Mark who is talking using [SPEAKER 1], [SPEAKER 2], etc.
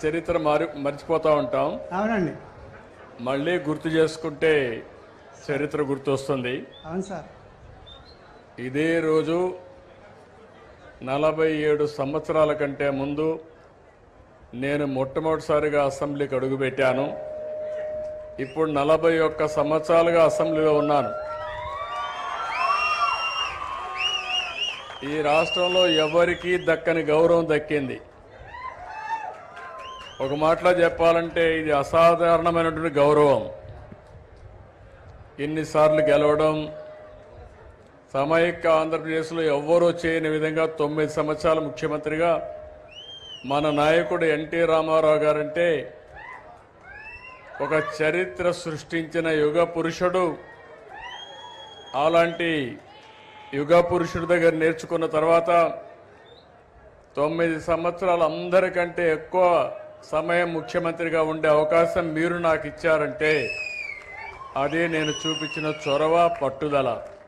[SPEAKER 1] చరిత్ర మర్చిపోతూ ఉంటాం.
[SPEAKER 2] అవునండి.
[SPEAKER 1] మళ్ళీ గుర్తు చేసుకుంటే చరిత్ర గుర్తొస్తుంది.
[SPEAKER 2] అవును సార్.
[SPEAKER 1] ఇదే రోజు 47 సంవత్సరాల కంటే ముందు నేను మొట్టమొదటిసారిగా అసెంబ్లీకి అడుగుపెట్టాను. ఇప్పుడు 41 సంవత్సరాలుగా అసెంబ్లీలో ఉన్నాను. ఈ రాష్ట్రంలో ఎవరికీ దక్కని గౌరవం దక్కింది. ఒక మాటలో చెప్పాలంటే ఇది అసాధారణమైనటువంటి గౌరవం. ఇన్నిసార్లు గెలవడం, సమైక్య ఆంధ్రప్రదేశ్లో ఎవ్వరూ చేయని విధంగా 9 సంవత్సరాల ముఖ్యమంత్రిగా మన నాయకుడు ఎన్టీ రామారావు గారంటే ఒక చరిత్ర సృష్టించిన యుగ పురుషుడు. అలాంటి యుగ పురుషుడి దగ్గర నేర్చుకున్న తర్వాత 9 సంవత్సరాలు అందరికంటే ఎక్కువ సమయం ముఖ్యమంత్రిగా ఉండే అవకాశం మీరు నాకు ఇచ్చారంటే అదే నేను చూపించిన చొరవ, పట్టుదల.